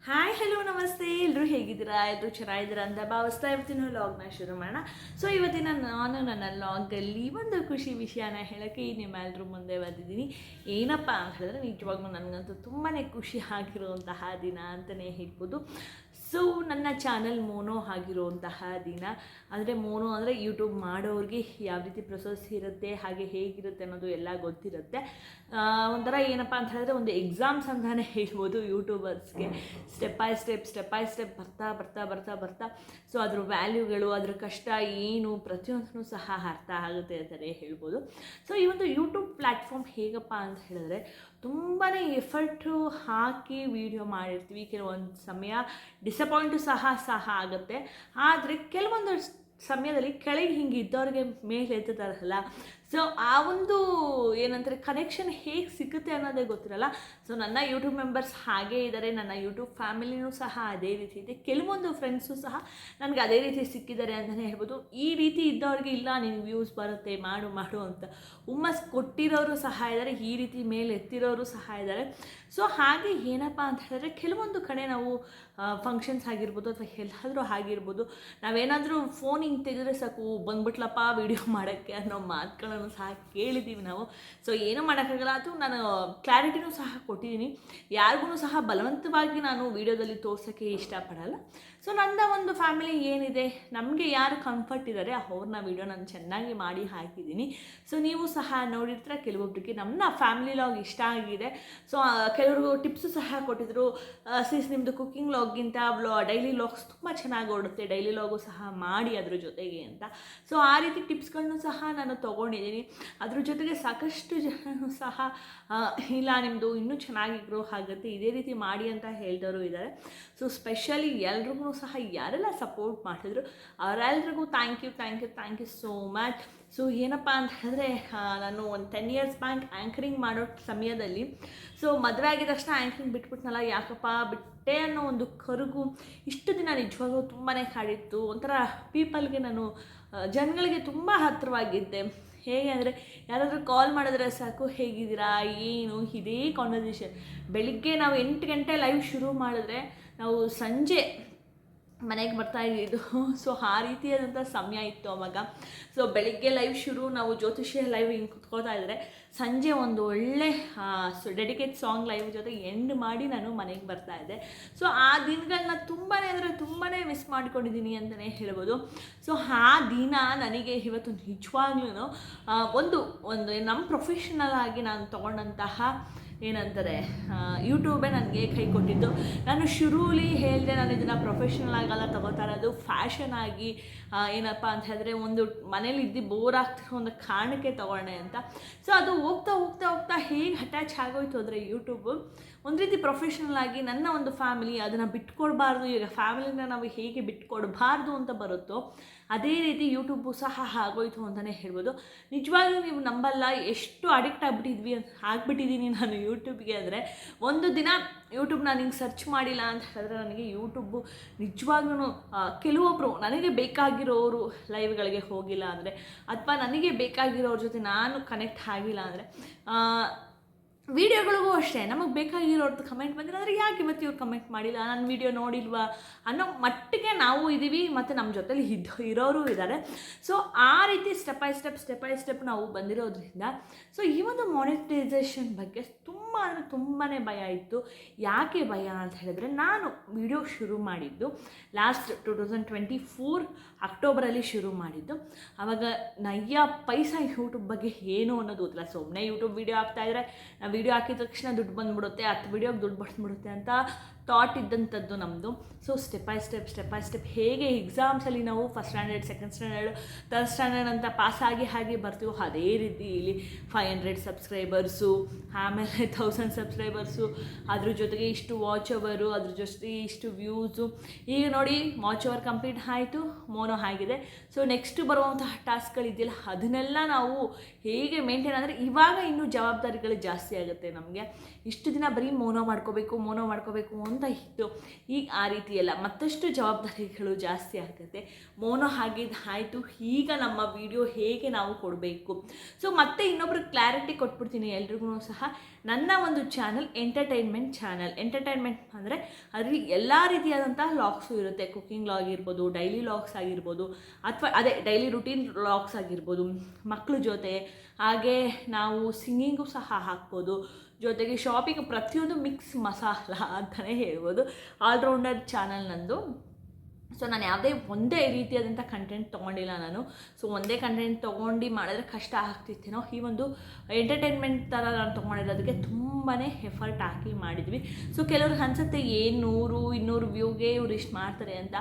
Hi hello ನಮಸ್ತೆ, ಎಲ್ಲರೂ ಹೇಗಿದ್ದೀರಾ? ಎಲ್ಲರೂ ಚೆನ್ನಾಗಿದ್ದೀರಾ ಅಂತ ಭಾವಿಸ್ತಾ ಇವತ್ತಿನ ಲಾಗ್ನ ಶುರು ಮಾಡೋಣ. ಸೊ ಇವತ್ತಿನ ನಾನು ನನ್ನ ಲಾಗಲ್ಲಿ ಒಂದು ಖುಷಿ ವಿಷಯನ ಹೇಳೋಕ್ಕೆ ನಿಮ್ಮೆಲ್ಲರೂ ಮುಂದೆ ಬಂದಿದ್ದೀನಿ. ಏನಪ್ಪ ಅಂತ ಹೇಳಿದ್ರೆ ನಿಜವಾಗ್ಲೂ ನನಗಂತೂ ತುಂಬಾ ಖುಷಿ ಆಗಿರುವಂತಹ ದಿನ ಅಂತಲೇ ಹೇಳ್ಬೋದು. ಸೊ ನನ್ನ ಚಾನಲ್ ಮೋನೋ ಆಗಿರುವಂತಹ ದಿನ. ಅಂದರೆ ಮೋನೋ ಅಂದರೆ ಯೂಟ್ಯೂಬ್ ಮಾಡೋರಿಗೆ ಯಾವ ರೀತಿ ಪ್ರೊಸೆಸ್ ಇರುತ್ತೆ, ಹಾಗೆ ಹೇಗಿರುತ್ತೆ ಅನ್ನೋದು ಎಲ್ಲ ಗೊತ್ತಿರುತ್ತೆ. ಒಂಥರ ಏನಪ್ಪ ಅಂತ ಹೇಳಿದ್ರೆ ಒಂದು ಎಕ್ಸಾಮ್ಸ್ ಅಂತಲೇ ಹೇಳ್ಬೋದು ಯೂಟ್ಯೂಬರ್ಸ್ಗೆ. ಸ್ಟೆಪ್ ಬೈ ಸ್ಟೆಪ್ ಬರ್ತಾ ಬರ್ತಾ ಬರ್ತಾ ಬರ್ತಾ ಸೊ ಅದ್ರ ವ್ಯಾಲ್ಯೂಗಳು, ಅದ್ರ ಕಷ್ಟ ಏನು ಪ್ರತಿಯೊಂದೂ ಸಹ ಅರ್ಥ ಆಗುತ್ತೆ ಅಂತಲೇ ಹೇಳ್ಬೋದು. ಸೊ ಈ ಒಂದು ಯೂಟ್ಯೂಬ್ ಪ್ಲ್ಯಾಟ್ಫಾರ್ಮ್ ಹೇಗಪ್ಪ ಅಂತ ಹೇಳಿದ್ರೆ ತುಂಬಾ ಎಫರ್ಟು ಹಾಕಿ ವಿಡಿಯೋ ಮಾಡಿರ್ತೀವಿ. ಕೆಲವೊಂದು ಸಮಯ ಡಿಸಪಾಯಿಂಟು ಸಹ ಆಗುತ್ತೆ. ಆದರೆ ಕೆಲವೊಂದು ಸಮಯದಲ್ಲಿ ಕೆಳಗೆ ಹಿಂಗೆ ಇದ್ದವ್ರಿಗೆ ಮೇಲೆ ಎತ್ತುತ್ತಾರಲ್ಲ, ಸೊ ಆ ಒಂದು ಏನಂದರೆ ಕನೆಕ್ಷನ್ ಹೇಗೆ ಸಿಗುತ್ತೆ ಅನ್ನೋದೇ ಗೊತ್ತಿರಲ್ಲ. ಸೊ ನನ್ನ ಯೂಟ್ಯೂಬ್ ಮೆಂಬರ್ಸ್ ಹಾಗೇ ಇದ್ದಾರೆ, ನನ್ನ ಯೂಟ್ಯೂಬ್ ಫ್ಯಾಮಿಲಿನೂ ಸಹ ಅದೇ ರೀತಿ ಇದೆ. ಕೆಲವೊಂದು ಫ್ರೆಂಡ್ಸು ಸಹ ನನಗೆ ಅದೇ ರೀತಿ ಸಿಕ್ಕಿದ್ದಾರೆ ಅಂತಲೇ ಹೇಳ್ಬೋದು. ಈ ರೀತಿ ಇದ್ದವ್ರಿಗೆ ಇಲ್ಲ ನಿನ್ನ ವ್ಯೂಸ್ ಬರುತ್ತೆ ಮಾಡು ಅಂತ ಹುಮ್ಮಸ್ ಕೊಟ್ಟಿರೋರು ಸಹ ಇದ್ದಾರೆ, ಈ ರೀತಿ ಮೇಲೆ ಎತ್ತಿರೋರು ಸಹ ಇದ್ದಾರೆ. ಸೊ ಹಾಗೆ ಏನಪ್ಪ ಅಂತ ಹೇಳಿದ್ರೆ ಕೆಲವೊಂದು ಕಡೆ ನಾವು ಫಂಕ್ಷನ್ಸ್ ಆಗಿರ್ಬೋದು ಅಥವಾ ಎಲ್ಲಾದರೂ ಆಗಿರ್ಬೋದು, ನಾವೇನಾದರೂ ಫೋನ್ ಹಿಂಗೆ ತೆಗೆದ್ರೆ ಸಾಕು ಬಂದ್ಬಿಟ್ಲಪ್ಪ ವೀಡಿಯೋ ಮಾಡೋಕ್ಕೆ ಅನ್ನೋ ಮಾತುಗಳನ್ನು ಸಹ ಕೇಳಿದ್ದೀವಿ ನಾವು. ಸೊ ಏನೂ ಮಾಡೋಕ್ಕಾಗಲ್ಲ. ಅದು ನಾನು ಕ್ಲಾರಿಟಿನೂ ಸಹ ಕೊಟ್ಟಿದ್ದೀನಿ. ಯಾರಿಗೂ ಸಹ ಬಲವಂತವಾಗಿ ನಾನು ವೀಡಿಯೋದಲ್ಲಿ ತೋರ್ಸೋಕ್ಕೆ ಇಷ್ಟಪಡಲ್ಲ. ಸೊ ನನ್ನ ಒಂದು ಫ್ಯಾಮಿಲಿ ಏನಿದೆ, ನಮಗೆ ಯಾರು ಕಂಫರ್ಟ್ ಇದ್ದಾರೆ ಅವ್ರನ್ನ ವೀಡಿಯೋ ನಾನು ಚೆನ್ನಾಗಿ ಮಾಡಿ ಹಾಕಿದ್ದೀನಿ. ಸೊ ನೀವು ಸಹ ನೋಡಿರ್ತೀರ, ಕೆಲವೊಬ್ಬರಿಗೆ ನಮ್ಮ ಫ್ಯಾಮಿಲಿ ಲಾಗ್ ಇಷ್ಟ ಆಗಿದೆ. ಸೊ ಕೆಲವ್ರಿಗೂ ಟಿಪ್ಸು ಸಹ ಕೊಟ್ಟಿದ್ರು, ನಿಮ್ಮದು ಕುಕ್ಕಿಂಗ್ ಲಾಗ್ಗಿಂತ ಡೈಲಿ ಲಾಗ್ಸ್ ತುಂಬ ಚೆನ್ನಾಗಿ ಓಡುತ್ತೆ, ಡೈಲಿ ಲಾಗು ಸಹ ಮಾಡಿ ಅದ್ರ ಜೊತೆಗೆ ಅಂತ. ಸೊ ಆ ರೀತಿ ಟಿಪ್ಸ್ಗಳನ್ನು ಸಹ ನಾನು ತೊಗೊಂಡಿದ್ದೀನಿ. ಅದ್ರ ಜೊತೆಗೆ ಸಾಕಷ್ಟು ಜನರು ಸಹ ಇಲ್ಲ ನಿಮ್ಮದು ಇನ್ನೂ ಚೆನ್ನಾಗಿ ಗ್ರೋ ಆಗುತ್ತೆ, ಇದೇ ರೀತಿ ಮಾಡಿ ಅಂತ ಹೇಳಿದವರು ಇದ್ದಾರೆ. ಸೊ ಸ್ಪೆಷಲಿ ಎಲ್ರಿಗೂ ಸಹ ಯಾರೆಲ್ಲ ಸಪೋರ್ಟ್ ಮಾಡಿದ್ರು ಅವರೆಲ್ರಿಗೂ thank you so much. So ಏನಪ್ಪ ಅಂತ ಹೇಳಿದ್ರೆ ನಾನು ಒಂದು 10 years ಬ್ಯಾಕ್ ಆ್ಯಂಕರಿಂಗ್ ಮಾಡೋ ಸಮಯದಲ್ಲಿ, ಸೊ ಮದುವೆ ಆಗಿದ ತಕ್ಷಣ ಆ್ಯಂಕರಿಂಗ್ ಬಿಟ್ಬಿಟ್ನಲ್ಲ, ಯಾಕಪ್ಪ ಬಿಟ್ಟೆ ಅನ್ನೋ ಒಂದು ಕರುಗು ಇಷ್ಟು ದಿನ ನಿಜವಾಗ್ಲೂ ತುಂಬಾ ಕಾಡಿತ್ತು. ಒಂಥರ ಪೀಪಲ್ಗೆ ನಾನು ಜನಗಳಿಗೆ ತುಂಬ ಹತ್ತಿರವಾಗಿದ್ದೆ. ಹೇಗೆ ಅಂದರೆ ಯಾರಾದರೂ ಕಾಲ್ ಮಾಡಿದ್ರೆ ಸಾಕು ಹೇಗಿದ್ದೀರಾ ಏನು ಇದೇ ಕಾನ್ವರ್ಸೇಷನ್. ಬೆಳಿಗ್ಗೆ ನಾವು 8 ಗಂಟೆ ಲೈವ್ ಶುರು ಮಾಡಿದ್ರೆ ನಾವು ಸಂಜೆ ಮನೆಗೆ ಬರ್ತಾಯಿದ್ದು. ಸೊ ಆ ರೀತಿಯಾದಂಥ ಸಮಯ ಇತ್ತು ಅವಾಗ. ಸೊ ಬೆಳಿಗ್ಗೆ ಲೈವ್ ಶುರು, ನಾವು ಜ್ಯೋತಿಷ್ಯ ಲೈವ್ ಹಿಂಗೆ ಕುತ್ಕೋತಾ ಇದ್ದರೆ ಸಂಜೆ ಒಂದು ಒಳ್ಳೆ ಡೆಡಿಕೇಟ್ ಸಾಂಗ್ ಲೈವ್ ಜೊತೆ ಎಂಡ್ ಮಾಡಿ ನಾನು ಮನೆಗೆ ಬರ್ತಾಯಿದ್ದೆ. ಸೊ ಆ ದಿನಗಳನ್ನ ತುಂಬಾ ಅಂದರೆ ತುಂಬಾ ಮಿಸ್ ಮಾಡ್ಕೊಂಡಿದ್ದೀನಿ ಅಂತಲೇ ಹೇಳ್ಬೋದು. ಸೊ ಆ ದಿನ ನನಗೆ ಇವತ್ತು ನಿಜವಾಗ್ಲೂ ಒಂದು ನಮ್ಮ ಪ್ರೊಫೆಷ್ನಲ್ ಆಗಿ ನಾನು ತೊಗೊಂಡಂತಹ ಏನಂತಾರೆ ಯೂಟ್ಯೂಬೇ ನನಗೆ ಕೈ ಕೊಟ್ಟಿದ್ದು. ನಾನು ಶುರುಲಿ ಹೇಳಿದೆ, ನಾನು ಇದನ್ನು ಪ್ರೊಫೆಷ್ನಲ್ ಆಗಲ್ಲ ತಗೋತಾ ಇರೋದು, ಫ್ಯಾಷನ್ ಆಗಿ ಏನಪ್ಪ ಅಂತ ಹೇಳಿದ್ರೆ ಒಂದು ಮನೇಲಿ ಇದ್ದು ಬೋರ್ ಆಗ್ತಿರೋ ಒಂದು ಕಾರಣಕ್ಕೆ ತೊಗೊಂಡೆ ಅಂತ. ಸೊ ಅದು ಹೋಗ್ತಾ ಹೇಗೆ ಅಟ್ಯಾಚ್ ಆಗೋಯ್ತು ಅಂದರೆ ಯೂಟ್ಯೂಬು ಒಂದು ರೀತಿ ಪ್ರೊಫೆಷ್ನಲ್ ಆಗಿ ನನ್ನ ಒಂದು ಫ್ಯಾಮಿಲಿ, ಅದನ್ನು ಬಿಟ್ಕೊಡ್ಬಾರ್ದು. ಈಗ ಫ್ಯಾಮಿಲಿನ ನಾವು ಹೇಗೆ ಬಿಟ್ಕೊಡ್ಬಾರ್ದು ಅಂತ ಬರುತ್ತೋ ಅದೇ ರೀತಿ ಯೂಟ್ಯೂಬು ಸಹ ಆಗೋಯ್ತು ಅಂತಲೇ ಹೇಳ್ಬೋದು. ನಿಜವಾಗ್ಲೂ ನೀವು ನಂಬಲ್ಲ ಎಷ್ಟು ಅಡಿಕ್ಟ್ ಆಗಿಬಿಟ್ಟಿದ್ದೀನಿ ನಾನು ಯೂಟ್ಯೂಬ್ಗೆ. ಅಂದರೆ ಒಂದು ದಿನ ಯೂಟ್ಯೂಬ್ ನಾನು ಹಿಂಗೆ ಸರ್ಚ್ ಮಾಡಿಲ್ಲ ಅಂತ ಹೇಳಿದ್ರೆ ನನಗೆ ಯೂಟ್ಯೂಬು ನಿಜವಾಗ್ಲೂ ಕೆಲವೊಬ್ಬರು ನನಗೆ ಬೇಕಾಗಿರೋರು ಲೈವ್ಗಳಿಗೆ ಹೋಗಿಲ್ಲ ಅಂದರೆ, ಅಥವಾ ನನಗೆ ಬೇಕಾಗಿರೋರ ಜೊತೆ ನಾನು ಕನೆಕ್ಟ್ ಆಗಿಲ್ಲ ಅಂದರೆ, ವೀಡಿಯೋಗಳಿಗೂ ಅಷ್ಟೇ ನಮಗೆ ಬೇಕಾಗಿರೋರ್ದು ಕಮೆಂಟ್ ಬಂದಿಲ್ಲ ಅಂದರೆ ಯಾಕೆ ಇವತ್ತು ಇವ್ರು ಕಮೆಂಟ್ ಮಾಡಿಲ್ಲ, ನನ್ನ ವೀಡಿಯೋ ನೋಡಿಲ್ವಾ ಅನ್ನೋ ಮಟ್ಟಿಗೆ ನಾವು ಇದ್ದೀವಿ, ಮತ್ತು ನಮ್ಮ ಜೊತೆಲಿ ಇರೋರು ಇದ್ದಾರೆ. ಸೊ ಆ ರೀತಿ ಸ್ಟೆಪ್ ಬೈ ಸ್ಟೆಪ್ ನಾವು ಬಂದಿರೋದ್ರಿಂದ ಸೊ ಈ ಒಂದು ಮಾನಿಟೈಸೇಷನ್ ಬಗ್ಗೆ ತುಂಬಾ ಭಯ ಇತ್ತು. ಯಾಕೆ ಭಯ ಅಂತ ಹೇಳಿದ್ರೆ, ನಾನು ವಿಡಿಯೋ ಶುರು ಮಾಡಿದ್ದು ಲಾಸ್ಟ್ 2024 ಅಕ್ಟೋಬರಲ್ಲಿ ಶುರು ಮಾಡಿದ್ದು. ಆವಾಗ ನಯ್ಯ ಪೈಸಾ ಯೂಟ್ಯೂಬ್ ಬಗ್ಗೆ ಏನು ಅನ್ನೋದು ಗೊತ್ತಿಲ್ಲ. ಸುಮ್ಮನೆ ಯೂಟ್ಯೂಬ್ ವೀಡಿಯೋ ಹಾಕ್ತಾಯಿದ್ರೆ ವೀಡಿಯೋ ಹಾಕಿದ ತಕ್ಷಣ ದುಡ್ಡು ಬಂದುಬಿಡುತ್ತೆ, 10 ವೀಡಿಯೋಗೆ ದುಡ್ಡು ಬಂದುಬಿಡುತ್ತೆ ಅಂತ ಥಾಟ್ ಇದ್ದಂಥದ್ದು ನಮ್ಮದು. ಸೊ ಸ್ಟೆಪ್ ಬೈ ಸ್ಟೆಪ್ ಹೇಗೆ ಎಕ್ಸಾಮ್ಸಲ್ಲಿ ನಾವು first standard, second standard, third standard ಅಂತ ಹಾಗೆ ಬರ್ತೀವೋ ಅದೇ ರೀತಿ ಇಲ್ಲಿ 500 ಸಬ್ಸ್ಕ್ರೈಬರ್ಸು, ಆಮೇಲೆ 1000 ಸಬ್ಸ್ಕ್ರೈಬರ್ಸು, ಅದ್ರ ಜೊತೆಗೆ ಇಷ್ಟು ವಾಚ್ ಅವರು, ಅದ್ರ ಜೊತೆಗೆ ಇಷ್ಟು ವ್ಯೂಸು. ಈಗ ನೋಡಿ ವಾಚ್ ಅವರ್ ಕಂಪ್ಲೀಟ್ ಆಯಿತು, ಮೋನೋ ಆಗಿದೆ. ಸೊ ನೆಕ್ಸ್ಟ್ ಬರುವಂತಹ ಟಾಸ್ಕ್ಗಳಿದೆಯಲ್ಲ ಅದನ್ನೆಲ್ಲ ನಾವು ಹೇಗೆ ಮೇಂಟೈನ್ ಅಂದರೆ, ಇವಾಗ ಇನ್ನೂ ಜವಾಬ್ದಾರಿಗಳು ಜಾಸ್ತಿ ಆಗುತ್ತೆ ನಮಗೆ. ಇಷ್ಟು ದಿನ ಬರೀ ಮೋನೋ ಮಾಡ್ಕೋಬೇಕು ಅಂತ ಇತ್ತು. ಈಗ ಆ ರೀತಿ ಎಲ್ಲ ಮತ್ತಷ್ಟು ಜವಾಬ್ದಾರಿಗಳು ಜಾಸ್ತಿ ಆಗುತ್ತೆ. ಮೋನೋ ಆಯಿತು, ಈಗ ನಮ್ಮ ವಿಡಿಯೋ ಹೇಗೆ ನಾವು ಕೊಡಬೇಕು. ಸೊ ಮತ್ತೆ ಇನ್ನೊಬ್ರಿಗೆ ಕ್ಲಾರಿಟಿ ಕೊಟ್ಬಿಡ್ತೀನಿ ಎಲ್ರಿಗೂ ಸಹ. ನನ್ನ ಒಂದು ಚಾನಲ್ ಎಂಟರ್ಟೈನ್ಮೆಂಟ್ ಅಂದರೆ ಅದರಲ್ಲಿ ಎಲ್ಲ ರೀತಿಯಾದಂಥ ಲಾಗ್ಸು ಇರುತ್ತೆ. ಕುಕ್ಕಿಂಗ್ ಲಾಗ್ ಇರ್ಬೋದು, ಡೈಲಿ ಲಾಗ್ಸ್ ಆಗಿರ್ಬೋದು, ಅಥವಾ ಅದೇ ಡೈಲಿ ರುಟೀನ್ ಲಾಗ್ಸ್ ಆಗಿರ್ಬೋದು, ಮಕ್ಕಳ ಜೊತೆ, ಹಾಗೆ ನಾವು ಸಿಂಗಿಂಗು ಸಹ ಹಾಕ್ಬೋದು, ಜೊತೆಗೆ ಶಾಪಿಂಗ್, ಪ್ರತಿಯೊಂದು ಮಿಕ್ಸ್ ಮಸಾಲ ಅಂತಲೇ ಹೇಳ್ಬೋದು. ಆಲ್ರೌಂಡರ್ ಚಾನಲ್ ನಂದು. ಸೊ ನಾನು ಯಾವುದೇ ಒಂದೇ ರೀತಿಯಾದಂಥ ಕಂಟೆಂಟ್ ತೊಗೊಂಡಿಲ್ಲ ನಾನು. ಸೊ ಒಂದೇ ಕಂಟೆಂಟ್ ತೊಗೊಂಡು ಮಾಡಿದ್ರೆ ಕಷ್ಟ ಆಗ್ತಿತ್ತೇನೋ. ಈ ಒಂದು ಎಂಟರ್ಟೈನ್ಮೆಂಟ್ ಥರ ನಾನು ತೊಗೊಂಡಿರೋದಕ್ಕೆ ತುಂಬಾ ಎಫರ್ಟ್ ಹಾಕಿ ಮಾಡಿದ್ವಿ. ಸೊ ಕೆಲವ್ರಿಗೆ ಅನಿಸುತ್ತೆ ಏನು 100-200 ವ್ಯೂಗೆ ಇವ್ರು ಇಷ್ಟು ಮಾಡ್ತಾರೆ ಅಂತ.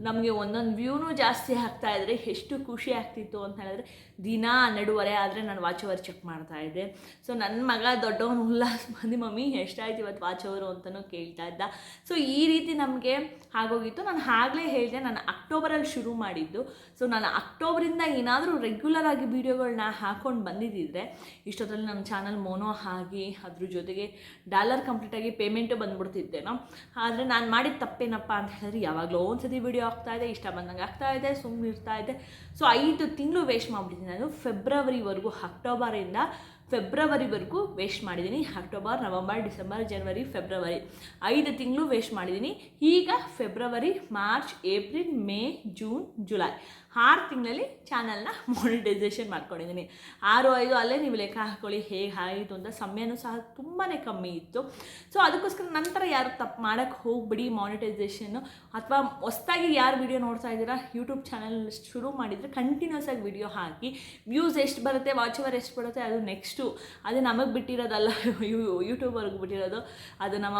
ನಮಗೆ ಒಂದೊಂದು ವ್ಯೂನೂ ಜಾಸ್ತಿ ಆಗ್ತಾಯಿದ್ರೆ ಎಷ್ಟು ಖುಷಿ ಆಗ್ತಿತ್ತು ಅಂತ ಹೇಳಿದ್ರೆ, ದಿನ 12:30 ಆದರೆ ನಾನು ವಾಚ್ ಓವರ್ ಚೆಕ್ ಮಾಡ್ತಾಯಿದ್ದೆ. ಸೊ ನನ್ನ ಮಗ ದೊಡ್ಡವನು ಉಲ್ಲಾಸ್ ಬಂದು ಮಮ್ಮಿ ಎಷ್ಟಾಯ್ತು ಇವತ್ತು ವಾಚ್ ಓವರು ಅಂತಲೂ ಕೇಳ್ತಾ ಇದ್ದ. ಸೊ ಈ ರೀತಿ ನಮಗೆ ಆಗೋಗಿತ್ತು. ನಾನು ಆಗಲೇ ಹೇಳಿದೆ, ನಾನು ಅಕ್ಟೋಬರಲ್ಲಿ ಶುರು ಮಾಡಿದ್ದು. ಸೊ ನಾನು ಅಕ್ಟೋಬರಿಂದ ಏನಾದರೂ ರೆಗ್ಯುಲರ್ ಆಗಿ ವೀಡಿಯೋಗಳನ್ನ ಹಾಕ್ಕೊಂಡು ಬಂದಿದ್ದಿದ್ರೆ ಇಷ್ಟೊತ್ತಲ್ಲಿ ನಮ್ಮ ಚಾನಲ್ ಮೋನೋ ಆಗಿ ಅದ್ರ ಜೊತೆಗೆ ಡಾಲರ್ ಕಂಪ್ಲೀಟಾಗಿ ಪೇಮೆಂಟು ಬಂದ್ಬಿಡ್ತಿದ್ದೇನೋ. ಆದರೆ ನಾನು ಮಾಡಿದ ತಪ್ಪೇನಪ್ಪ ಅಂತ ಹೇಳಿದ್ರೆ, ಯಾವಾಗಲೂ ಒಂದ್ಸತಿ ವೀಡಿಯೋ ಆಗ್ತಾಯಿದೆ, ಇಷ್ಟ ಬಂದಂಗೆ ಆಗ್ತಾಯಿದೆ, ಸುಮ್ಮನೆ ಇರ್ತಾಯಿದ್ದೆ. ಸೊ 5 ತಿಂಗಳು ವೇಸ್ಟ್ ಮಾಡಿಬಿಟ್ಟಿದ್ದೀನಿ ನಾನು. ಫೆಬ್ರವರಿವರೆಗೂ, ಅಕ್ಟೋಬರಿಂದ ಫೆಬ್ರವರಿವರೆಗೂ ವೇಸ್ಟ್ ಮಾಡಿದ್ದೀನಿ. ಅಕ್ಟೋಬರ್, ನವಂಬರ್, ಡಿಸೆಂಬರ್, ಜನವರಿ, ಫೆಬ್ರವರಿ 5 ತಿಂಗಳು ವೇಸ್ಟ್ ಮಾಡಿದ್ದೀನಿ. ಈಗ February, March, April, May, June, July 6 ತಿಂಗಳಲ್ಲಿ ಚಾನಲ್ನ ಮಾನಿಟೈಸೇಷನ್ ಮಾಡ್ಕೊಂಡಿದ್ದೀನಿ. 6-5 ಅಲ್ಲೇ ನೀವು ಲೆಕ್ಕ ಹಾಕ್ಕೊಳ್ಳಿ ಹೇಗೆ ಆಯಿತು ಅಂತ. ಸಮಯನೂ ಸಹ ತುಂಬಾ ಕಮ್ಮಿ ಇತ್ತು. ಸೊ ಅದಕ್ಕೋಸ್ಕರ ನಂತರ ಯಾರು ತಪ್ಪು ಮಾಡೋಕ್ಕೆ ಹೋಗ್ಬಿಡಿ. ಮಾನಿಟೈಸೇಷನ್ನು ಅಥವಾ ಹೊಸ್ದಾಗಿ ಯಾರು ವಿಡಿಯೋ ನೋಡ್ತಾ ಇದ್ದೀರಾ, ಯೂಟ್ಯೂಬ್ ಚಾನಲ್ ಶುರು ಮಾಡಿದರೆ ಕಂಟಿನ್ಯೂಸ್ ಆಗಿ ವಿಡಿಯೋ ಹಾಕಿ. ವ್ಯೂಸ್ ಎಷ್ಟು ಬರುತ್ತೆ, ವಾಚ್ ಓವರ್ ಎಷ್ಟು ಬರುತ್ತೆ, ಅದು ನೆಕ್ಸ್ಟು. ಅದು ನಮಗೆ ಬಿಟ್ಟಿರೋದಲ್ಲ, ಯೂಟ್ಯೂಬರ್ಗೆ ಬಿಟ್ಟಿರೋದು. ಅದು ನಮ್ಮ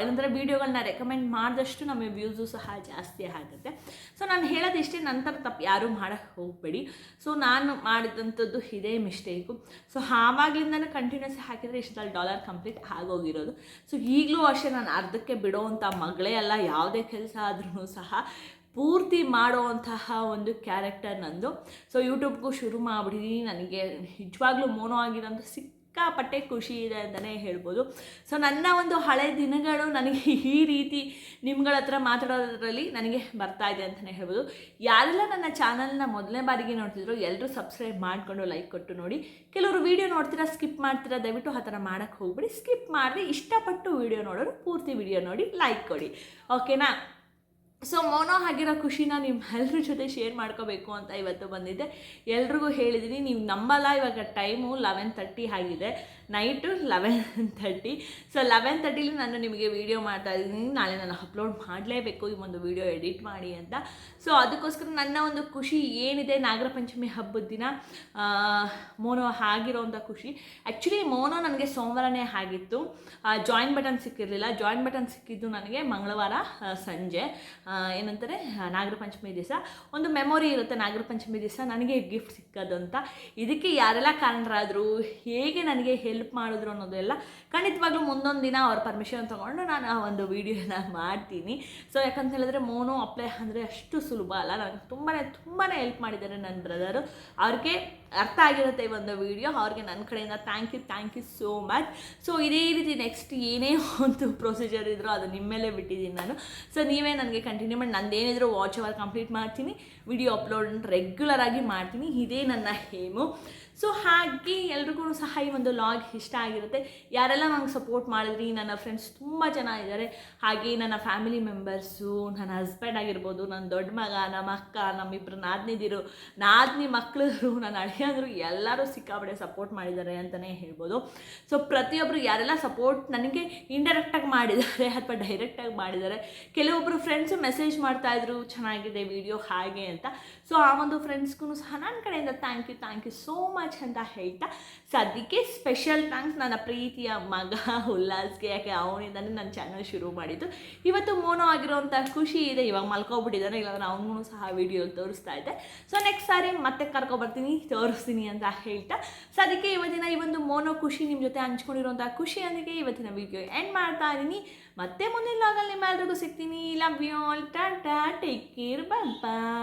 ಏನಂದರೆ ವೀಡಿಯೋಗಳನ್ನ ರೆಕಮೆಂಡ್ ಮಾಡಿದಷ್ಟು ನಮಗೆ ವ್ಯೂಸು ಸಹ ಜಾಸ್ತಿ ಆಗುತ್ತೆ. ಸೊ ನಾನು ಹೇಳೋದಿಷ್ಟೇ, ನಂತರ ತಪ್ಪು ಯಾರೂ ಮಾಡೋಕ್ಕೆ ಹೋಗಬೇಡಿ. ಸೊ ನಾನು ಮಾಡಿದಂಥದ್ದು ಇದೇ ಮಿಸ್ಟೇಕು. ಸೊ ಆವಾಗಲಿಂದನೂ ಕಂಟಿನ್ಯೂಸ್ ಹಾಕಿದರೆ ಇಷ್ಟಲ್ಲಿ ಡಾಲರ್ ಕಂಪ್ಲೀಟ್ ಆಗೋಗಿರೋದು. ಸೊ ಈಗಲೂ ಅಷ್ಟೇ, ನಾನು ಅರ್ಧಕ್ಕೆ ಬಿಡೋವಂಥ ಮಗಳೇ ಅಲ್ಲ. ಯಾವುದೇ ಕೆಲಸ ಆದ್ರೂ ಸಹ ಪೂರ್ತಿ ಮಾಡುವಂತಹ ಒಂದು ಕ್ಯಾರೆಕ್ಟರ್ ನಂದು. ಸೊ ಯೂಟ್ಯೂಬ್ಗೂ ಶುರು ಮಾಡಿಬಿಟ್ಟಿದ್ದೀನಿ. ನನಗೆ ನಿಜವಾಗ್ಲೂ ಮೋನೋ ಆಗಿರೋಂಥ ಸಿಕ್ಕಾಪಟ್ಟೆ ಖುಷಿ ಇದೆ ಅಂತಲೇ ಹೇಳ್ಬೋದು. ಸೊ ನನ್ನ ಒಂದು ಹಳೆ ದಿನಗಳು ನನಗೆ ಈ ರೀತಿ ನಿಮ್ಗಳ ಹತ್ರ ಮಾತಾಡೋದ್ರಲ್ಲಿ ನನಗೆ ಬರ್ತಾ ಇದೆ ಅಂತಲೇ ಹೇಳ್ಬೋದು. ಯಾರೆಲ್ಲ ನನ್ನ ಚಾನಲ್ನ ಮೊದಲನೇ ಬಾರಿಗೆ ನೋಡ್ತಿದ್ರು ಎಲ್ಲರೂ ಸಬ್ಸ್ಕ್ರೈಬ್ ಮಾಡಿಕೊಂಡು ಲೈಕ್ ಕೊಟ್ಟು ನೋಡಿ. ಕೆಲವರು ವೀಡಿಯೋ ನೋಡ್ತೀರಾ, ಸ್ಕಿಪ್ ಮಾಡ್ತೀರಾ, ದಯವಿಟ್ಟು ಆ ಥರ ಮಾಡೋಕ್ಕೆ ಹೋಗ್ಬಿಡಿ. ಸ್ಕಿಪ್ ಮಾಡಿ ಇಷ್ಟಪಟ್ಟು ವೀಡಿಯೋ ನೋಡೋರು ಪೂರ್ತಿ ವೀಡಿಯೋ ನೋಡಿ ಲೈಕ್ ಕೊಡಿ, ಓಕೆನಾ? ಸೊ ಮೋನೋ ಆಗಿರೋ ಖುಷಿನ ನಿಮ್ಮೆಲ್ಲರ ಜೊತೆ ಶೇರ್ ಮಾಡ್ಕೋಬೇಕು ಅಂತ ಇವತ್ತು ಬಂದಿದ್ದೆ. ಎಲ್ರಿಗೂ ಹೇಳಿದ್ದೀನಿ, ನೀವು ನಂಬಲ್ಲ, ಇವಾಗ ಟೈಮು 11:30 ಆಗಿದೆ, ನೈಟು 11:30. ಸೊ 11:30 ನಾನು ನಿಮಗೆ ವೀಡಿಯೋ ಮಾಡ್ತಾ ಇದ್ದೀನಿ. ನಾಳೆ ನಾನು ಅಪ್ಲೋಡ್ ಮಾಡಲೇಬೇಕು ಈ ಒಂದು ವೀಡಿಯೋ ಎಡಿಟ್ ಮಾಡಿ ಅಂತ. ಸೊ ಅದಕ್ಕೋಸ್ಕರ ನನ್ನ ಒಂದು ಖುಷಿ ಏನಿದೆ, ನಾಗರ ಪಂಚಮಿ ಹಬ್ಬದ ದಿನ ಮೋನೋ ಆಗಿರೋವಂಥ ಖುಷಿ. ಆ್ಯಕ್ಚುಲಿ ಮೋನೋ ನನಗೆ ಸೋಮವಾರನೇ ಆಗಿತ್ತು. ಜಾಯಿನ್ ಬಟನ್ ಸಿಕ್ಕಿರಲಿಲ್ಲ. ಜಾಯಿನ್ ಬಟನ್ ಸಿಕ್ಕಿದ್ದು ನನಗೆ ಮಂಗಳವಾರ ಸಂಜೆ. ಏನಂತಾರೆ, ನಾಗರ ಪಂಚಮಿ ದಿವಸ ಒಂದು ಮೆಮೊರಿ ಇರುತ್ತೆ. ನಾಗರ ಪಂಚಮಿ ದಿವಸ ನನಗೆ ಗಿಫ್ಟ್ ಸಿಕ್ಕೋದು ಅಂತ. ಇದಕ್ಕೆ ಯಾರೆಲ್ಲ ಕಾರಣರಾದರು, ಹೇಗೆ ನನಗೆ ಹೆಲ್ಪ್ ಮಾಡಿದ್ರು ಅನ್ನೋದೆಲ್ಲ ಖಂಡಿತವಾಗ್ಲೂ ಮುಂದೊಂದು ದಿನ ಅವ್ರ ಪರ್ಮಿಷನ್ ತೊಗೊಂಡು ನಾನು ಆ ಒಂದು ವೀಡಿಯೋನ ಮಾಡ್ತೀನಿ. ಸೊ ಯಾಕಂತ ಹೇಳಿದ್ರೆ ಮೋನೋ ಅಪ್ಲೈ ಅಂದರೆ ಅಷ್ಟು ಸುಲಭ ಅಲ್ಲ. ನನಗೆ ತುಂಬಾ ಹೆಲ್ಪ್ ಮಾಡಿದ್ದಾರೆ ನನ್ನ ಬ್ರದರು. ಅವ್ರಿಗೆ ಅರ್ಥ ಆಗಿರುತ್ತೆ ಈ ಒಂದು ವೀಡಿಯೋ. ಅವ್ರಿಗೆ ನನ್ನ ಕಡೆಯಿಂದ thank you so much. So ಇದೇ ರೀತಿ ನೆಕ್ಸ್ಟ್ ಏನೇ ಒಂದು ಪ್ರೊಸೀಜರ್ ಇದ್ದರೂ ಅದು ನಿಮ್ಮ ಮೇಲೆ ಬಿಟ್ಟಿದ್ದೀನಿ ನಾನು. ಸೊ ನೀವೇ ನನಗೆ ಕಂಟಿನ್ಯೂ ಮಾಡಿ, ನಂದೇನಿದ್ರು ವಾಚ್ ಓವರ್ ಕಂಪ್ಲೀಟ್ ಮಾಡ್ತೀನಿ, ವಿಡಿಯೋ ಅಪ್ಲೋಡ್ ರೆಗ್ಯುಲರ್ ಆಗಿ ಮಾಡ್ತೀನಿ. ಇದೇ ನನ್ನ ಏಮು. ಸೊ ಹಾಗೆ ಎಲ್ರಿಗೂ ಸಹ ಈ ಒಂದು ಲಾಗ್ ಇಷ್ಟ ಆಗಿರುತ್ತೆ. ಯಾರೆಲ್ಲ ನಂಗೆ ಸಪೋರ್ಟ್ ಮಾಡಿದ್ರಿ, ನನ್ನ ಫ್ರೆಂಡ್ಸ್ ತುಂಬ ಜನ ಇದ್ದಾರೆ. ಹಾಗೆ ನನ್ನ ಫ್ಯಾಮಿಲಿ ಮೆಂಬರ್ಸು, ನನ್ನ ಹಸ್ಬೆಂಡ್ ಆಗಿರ್ಬೋದು, ನನ್ನ ದೊಡ್ಡ ಮಗ, ನಮ್ಮ ಅಕ್ಕ, ನಮ್ಮಿಬ್ಬರು ನಾದಿನಿ ಮಕ್ಕಳು, ನನ್ನ ಅಳಿಯಂದರು ಎಲ್ಲರೂ ಸಿಕ್ಕಾಪಟ್ಟೆ ಸಪೋರ್ಟ್ ಮಾಡಿದ್ದಾರೆ ಅಂತಲೇ ಹೇಳ್ಬೋದು. ಸೊ ಪ್ರತಿಯೊಬ್ಬರು ಯಾರೆಲ್ಲ ಸಪೋರ್ಟ್ ನನಗೆ ಇಂಡೈರೆಕ್ಟಾಗಿ ಮಾಡಿದ್ದಾರೆ ಅಥವಾ ಡೈರೆಕ್ಟಾಗಿ ಮಾಡಿದ್ದಾರೆ. ಕೆಲವೊಬ್ಬರು ಫ್ರೆಂಡ್ಸು ಮೆಸೇಜ್ ಮಾಡ್ತಾಯಿದ್ರು ಚೆನ್ನಾಗಿದೆ ವಿಡಿಯೋ ಹಾಗೆ ಅಂತ. ಸೊ ಆ ಒಂದು ಫ್ರೆಂಡ್ಸ್ಗೂ ಸಹ ನನ್ನ ಕಡೆಯಿಂದ ಥ್ಯಾಂಕ್ ಯು ಸೋ ಮಚ್ ಅಂತ ಹೇಳ್ತಾ, ಸದ್ಯಕ್ಕೆ ಸ್ಪೆಷಲ್ ಥ್ಯಾಂಕ್ಸ್ ನನ್ನ ಪ್ರೀತಿಯ ಮಗ ಉಲ್ಲಾಸ್ಗೆ. ಯಾಕೆ ಅವನಿಂದನೇ ನನ್ನ ಚಾನಲ್ ಶುರು ಮಾಡಿದ್ದು. ಇವತ್ತು ಮೋನೋ ಆಗಿರೋಂಥ ಖುಷಿ ಇದೆ. ಇವಾಗ ಮಲ್ಕೊಬಿಟ್ಟಿದ್ದಾನೆ, ಇಲ್ಲಾಂದ್ರೆ ಅವನಿಗೂ ಸಹ ವಿಡಿಯೋ ತೋರಿಸ್ತಾ ಇದ್ದೆ. ಸೊ ನೆಕ್ಸ್ಟ್ ಸಾರಿ ಮತ್ತೆ ಕರ್ಕೊಬರ್ತೀನಿ, ತೋರಿಸ್ತೀನಿ ಅಂತ ಹೇಳ್ತಾ, ಸದ್ಯಕ್ಕೆ ಇವತ್ತಿನ ಈ ಒಂದು ಮೋನೋ ಖುಷಿ ನಿಮ್ಮ ಜೊತೆ ಹಂಚ್ಕೊಂಡಿರೋಂಥ ಖುಷಿಯೊಂದಿಗೆ ಇವತ್ತಿನ ವಿಡಿಯೋ ಎಂಡ್ ಮಾಡ್ತಾ ಇದ್ದೀನಿ. ಮತ್ತೆ ಮುಂದಿನ ಲಾಗಲ್ಲಿ ನಿಮ್ಮೆಲ್ರಿಗೂ ಸಿಗ್ತೀನಿ. Love you all, tata, take care, bye by.